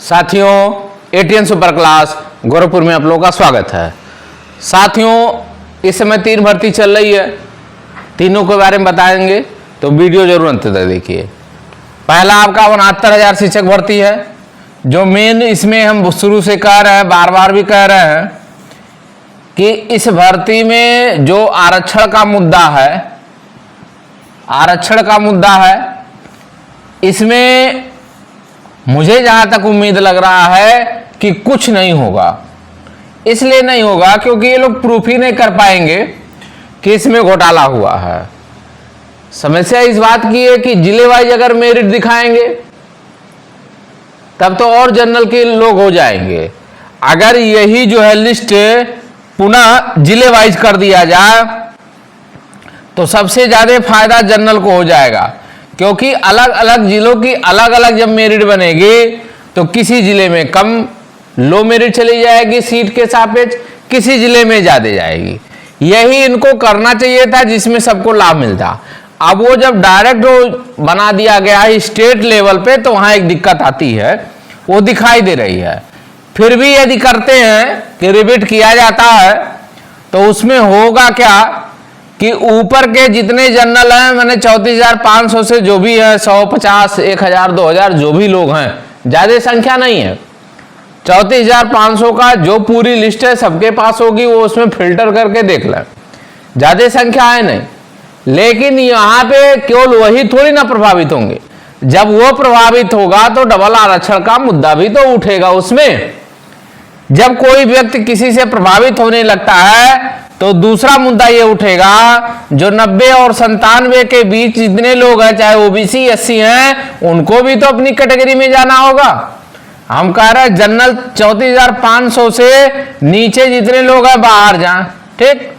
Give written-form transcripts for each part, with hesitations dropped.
साथियों, ATN super class Gorakhpur में आप लोगों का स्वागत है। साथियों, इस समय 3 भर्ती चल रही है, तीनों के बारे में बताएंगे, तो वीडियो जरूर अंत तक देखिए। पहला आपका 69,000 शिक्षक भर्ती है, जो मेन इसमें हम शुरू से कह रहे हैं, बार बार भी कह रहे हैं कि इस भर्ती में जो आरक्षण का मुद्दा है, इसमें मुझे जहां तक उम्मीद लग रहा है कि कुछ नहीं होगा। इसलिए नहीं होगा क्योंकि ये लोग प्रूफ ही नहीं कर पाएंगे कि इसमें घोटाला हुआ है। समस्या इस बात की है कि जिले वाइज अगर मेरिट दिखाएंगे तब तो और जनरल के लोग हो जाएंगे। अगर यही जो है लिस्ट पुनः जिले वाइज कर दिया जाए तो सबसे ज्यादा फायदा जनरल को हो जाएगा, क्योंकि अलग अलग जिलों की अलग अलग जब मेरिट बनेगी तो किसी जिले में कम लो मेरिट चली जाएगी सीट के सापेक्ष, किसी जिले में ज्यादा जाएगी। यही इनको करना चाहिए था जिसमें सबको लाभ मिलता। अब वो जब डायरेक्ट बना दिया गया है स्टेट लेवल पे, तो वहां एक दिक्कत आती है, वो दिखाई दे रही है। फिर भी यदि करते हैं कि रिपीट किया जाता है तो उसमें होगा क्या कि ऊपर के जितने जनरल हैं, मैंने 34,500 से जो भी है 150, 1,000, 2,000 जो भी लोग हैं, ज्यादा संख्या नहीं है। 34,500 का जो पूरी लिस्ट है सबके पास होगी, वो उसमें फिल्टर करके देख लें, ज्यादा संख्या है नहीं। लेकिन यहाँ पे केवल वही थोड़ी ना प्रभावित होंगे। जब वो प्रभावित होगा तो डबल आरक्षण का मुद्दा भी तो उठेगा उसमें। जब कोई व्यक्ति किसी से प्रभावित होने लगता है तो दूसरा मुद्दा ये उठेगा, जो 90 और 97 के बीच जितने लोग हैं, चाहे ओबीसी एससी हैं, उनको भी तो अपनी कैटेगरी में जाना होगा। हम कह रहे हैं जनरल 34,500 से नीचे जितने लोग हैं बाहर जाएं, ठीक।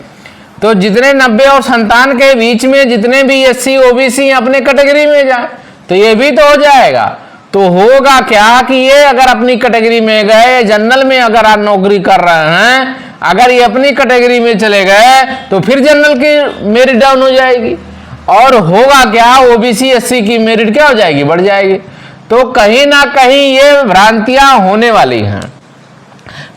तो जितने 90 और 97 के बीच में जितने भी एससी ओबीसी अपने कैटेगरी में जाए, तो ये भी तो हो जाएगा। तो होगा क्या कि ये अगर अपनी कैटेगरी में गए, जनरल में अगर आप नौकरी कर रहे हैं, अगर ये अपनी कैटेगरी में चले गए तो फिर जनरल की मेरिट डाउन हो जाएगी। और होगा क्या, ओबीसी एससी की मेरिट क्या हो जाएगी, बढ़ जाएगी। तो कहीं ना कहीं ये भ्रांतियां होने वाली हैं।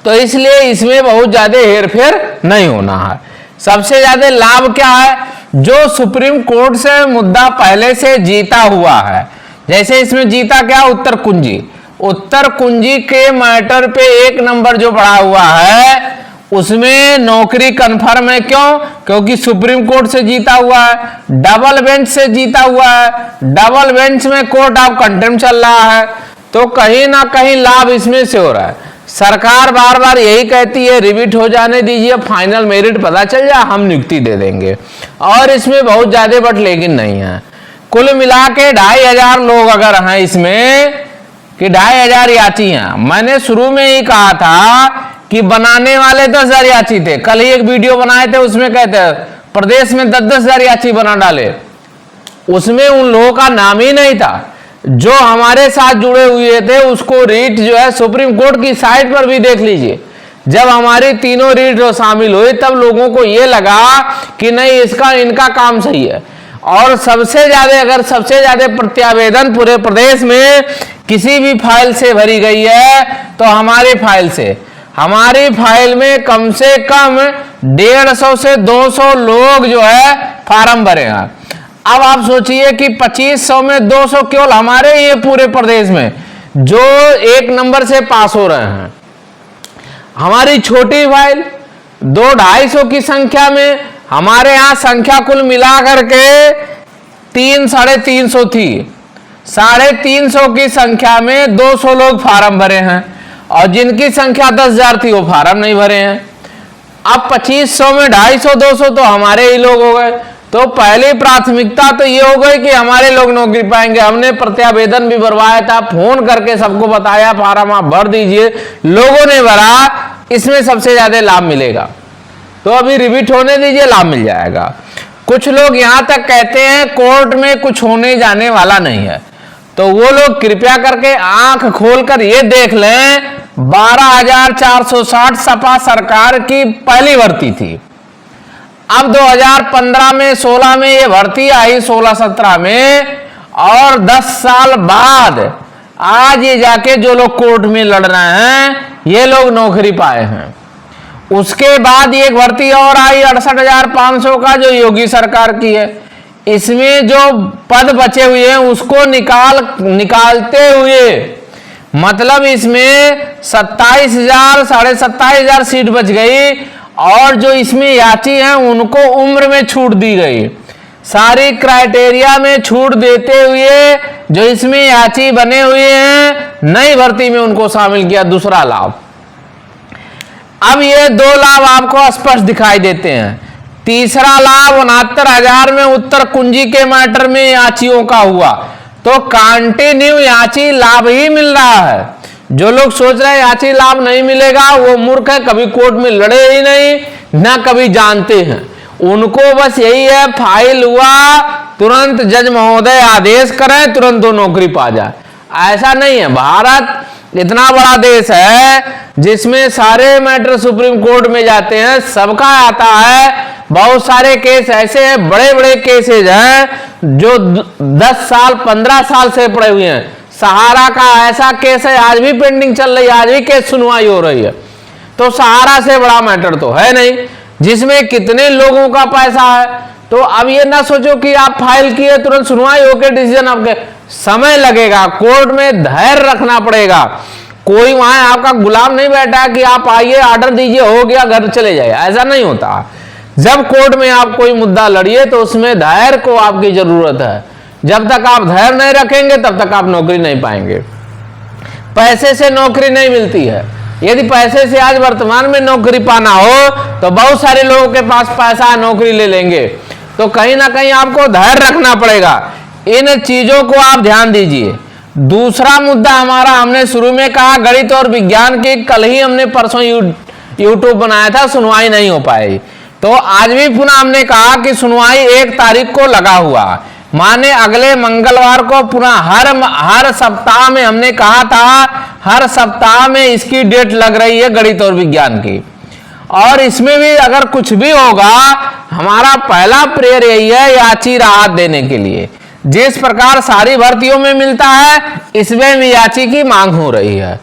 तो इसलिए इसमें बहुत ज्यादा हेरफेर नहीं होना है। सबसे ज्यादा लाभ क्या है, जो सुप्रीम कोर्ट से मुद्दा पहले से जीता हुआ है। जैसे इसमें जीता क्या, उत्तर कुंजी के मैटर पे 1 नंबर जो बढ़ा हुआ है, उसमें नौकरी कंफर्म है। क्यों? क्योंकि सुप्रीम कोर्ट से जीता हुआ है, डबल बेंच से जीता हुआ है, डबल बेंच में कोर्ट ऑफ कंटेम्प्ट चल रहा है। तो कहीं ना कहीं लाभ इसमें से हो रहा है। सरकार बार बार यही कहती है रिपीट हो जाने दीजिए, फाइनल मेरिट पता चल जाए, हम नियुक्ति दे देंगे। और इसमें बहुत ज्यादा बट लेकिन नहीं है। कुल मिला के 2,500 लोग अगर हैं इसमें, कि 2,500 याची हैं। मैंने शुरू में ही कहा था कि बनाने वाले 10,000 याची थे। कल ही एक वीडियो बनाए थे, उसमें कहते हैं प्रदेश में 10,000 याची बना डाले। उसमें उन लोगों का नाम ही नहीं था जो हमारे साथ जुड़े हुए थे। उसको रीट जो है सुप्रीम कोर्ट की साइट पर भी देख लीजिए। जब हमारी तीनों रीट शामिल हुई तब लोगों को यह लगा कि नहीं, इनका काम सही है। और सबसे ज्यादा प्रत्यावेदन पूरे प्रदेश में किसी भी फाइल से भरी गई है तो हमारी फाइल में कम से कम 150 से 200 लोग जो है फार्म भरे हैं। अब आप सोचिए कि 2500 में 200 केवल हमारे ये पूरे प्रदेश में जो 1 नंबर से पास हो रहे हैं। हमारी छोटी फाइल 200-250 की संख्या में, हमारे यहां संख्या कुल मिला करके 300-350 थी। 350 की संख्या में 200 लोग फार्म भरे हैं, और जिनकी संख्या 10,000 थी वो फार्म नहीं भरे हैं। अब 2500 में 250-200 तो हमारे ही लोग हो गए। तो पहली प्राथमिकता तो ये हो गई कि हमारे लोग नौकरी पाएंगे। हमने प्रत्यावेदन भी भरवाया था, फोन करके सबको बताया फार्म आप भर दीजिए, लोगों ने भरा, इसमें सबसे ज्यादा लाभ मिलेगा। तो अभी रिपीट होने दीजिए, लाभ मिल जाएगा। कुछ लोग यहां तक कहते हैं कोर्ट में कुछ होने जाने वाला नहीं है, तो वो लोग कृपया करके आंख खोलकर ये देख लें, 12,460 सपा सरकार की पहली भर्ती थी। अब 2015 में 16 में ये भर्ती आई, 16-17 में, और 10 साल बाद आज ये जाके जो लोग कोर्ट में लड़ रहे हैं ये लोग नौकरी पाए हैं। उसके बाद एक भर्ती और आई 68,500 का, जो योगी सरकार की है। इसमें जो पद बचे हुए हैं उसको निकालते हुए मतलब इसमें 27,000 27,500 सीट बच गई, और जो इसमें याची हैं उनको उम्र में छूट दी गई। सारी क्राइटेरिया में छूट देते हुए जो इसमें याची बने हुए हैं नई भर्ती में उनको शामिल किया। दूसरा लाभ, अब ये 2 लाभ आपको स्पष्ट दिखाई देते हैं। तीसरा लाभ 69,000 में उत्तर कुंजी के मैटर में याचियों का हुआ, तो कंटिन्यू याची लाभ ही मिल रहा है। जो लोग सोच रहे हैं याची लाभ नहीं मिलेगा वो मूर्ख है, कभी कोर्ट में लड़े ही नहीं, ना कभी जानते हैं। उनको बस यही है, फाइल हुआ तुरंत जज महोदय आदेश करें, तुरंत वो नौकरी पा जाए। ऐसा नहीं है। भारत इतना बड़ा देश है जिसमें सारे मैटर सुप्रीम कोर्ट में जाते हैं, सबका आता है। बहुत सारे केस ऐसे हैं, बड़े बड़े केसेज हैं जो 10 साल 15 साल से पड़े हुए हैं। सहारा का ऐसा केस है, आज भी पेंडिंग चल रही है, आज भी केस सुनवाई हो रही है। तो सहारा से बड़ा मैटर तो है नहीं, जिसमें कितने लोगों का पैसा है। तो अब ये ना सोचो कि आप फाइल किए तुरंत सुनवाई होकर डिसीजन आपके, समय लगेगा, कोर्ट में धैर्य रखना पड़ेगा। कोई वहां आपका गुलाम नहीं बैठा कि आप आइए ऑर्डर दीजिए हो गया घर चले जाइए, ऐसा नहीं होता। जब कोर्ट में आप कोई मुद्दा लड़िए तो उसमें धैर्य को आपकी जरूरत है। जब तक आप धैर्य नहीं रखेंगे तब तक आप नौकरी नहीं पाएंगे। पैसे से नौकरी नहीं मिलती है। यदि पैसे से आज वर्तमान में नौकरी पाना हो तो बहुत सारे लोगों के पास पैसा नौकरी ले लेंगे। तो कहीं ना कहीं आपको धैर्य रखना पड़ेगा। इन चीजों को आप ध्यान दीजिए। दूसरा मुद्दा हमारा, हमने शुरू में कहा गणित और विज्ञान की, कल ही हमने परसों यूट्यूब बनाया था, सुनवाई नहीं हो पाई। तो आज भी पुनः हमने कहा कि सुनवाई 1 तारीख को लगा हुआ, माने अगले मंगलवार को पुनः हर सप्ताह में, हमने कहा था हर सप्ताह में इसकी डेट लग रही है गणित और विज्ञान की। और इसमें भी अगर कुछ भी होगा, हमारा पहला प्रेयर यही है याची राहत देने के लिए। जिस प्रकार सारी भर्तियों में मिलता है, इसमें भी याची की मांग हो रही है।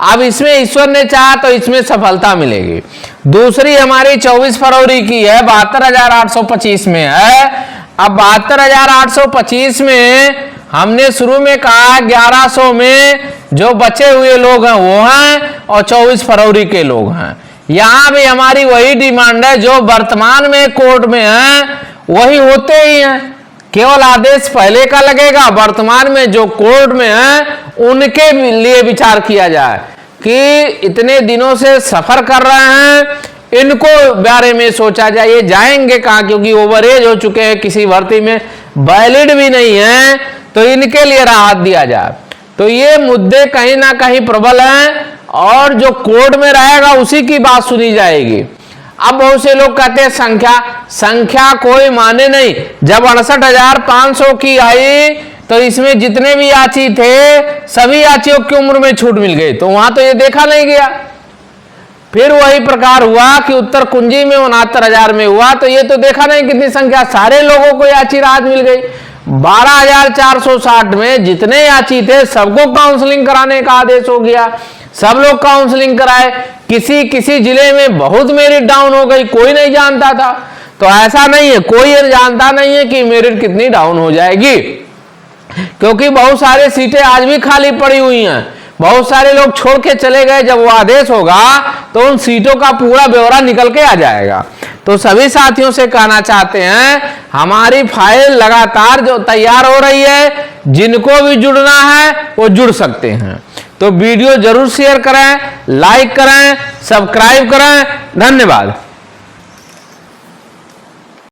अब इसमें ईश्वर ने चाहा तो इसमें सफलता मिलेगी। दूसरी हमारी 24 फरवरी की है, 72,825 में है। अब 72,825 में हमने शुरू में कहा 1100 में जो बचे हुए लोग हैं वो हैं, और 24 फरवरी के लोग हैं। यहां भी हमारी वही डिमांड है, जो वर्तमान में कोर्ट में है वही होते ही हैं। केवल आदेश पहले का लगेगा, वर्तमान में जो कोर्ट में है उनके लिए विचार किया जाए कि इतने दिनों से सफर कर रहे हैं, इनको बारे में सोचा जाए। ये जाएंगे कहां, क्योंकि ओवर एज हो चुके हैं, किसी भर्ती में वैलिड भी नहीं है, तो इनके लिए राहत दिया जाए। तो ये मुद्दे कहीं ना कहीं प्रबल हैं, और जो कोर्ट में रहेगा उसी की बात सुनी जाएगी। अब बहुत से लोग कहते हैं संख्या कोई माने नहीं। जब 68,500 की आई तो इसमें जितने भी याची थे सभी याचियों की उम्र में छूट मिल गई, तो वहां तो ये देखा नहीं गया। फिर वही प्रकार हुआ कि उत्तर कुंजी में 69,000 में हुआ, तो ये तो देखा नहीं कितनी संख्या, सारे लोगों को याची राहत मिल गई। 12,460 में जितने याची थे सबको काउंसलिंग कराने का आदेश हो गया, सब लोग काउंसलिंग कराए। किसी जिले में बहुत मेरिट डाउन हो गई, कोई नहीं जानता था। तो ऐसा नहीं है, कोई ये जानता नहीं है कि मेरिट कितनी डाउन हो जाएगी, क्योंकि बहुत सारे सीटें आज भी खाली पड़ी हुई हैं। बहुत सारे लोग छोड़ के चले गए। जब वो आदेश होगा तो उन सीटों का पूरा ब्यौरा निकल के आ जाएगा। तो सभी साथियों से कहना चाहते हैं, हमारी फाइल लगातार जो तैयार हो रही है, जिनको भी जुड़ना है वो जुड़ सकते हैं। तो वीडियो जरूर शेयर करें, लाइक करें, सब्सक्राइब करें। धन्यवाद।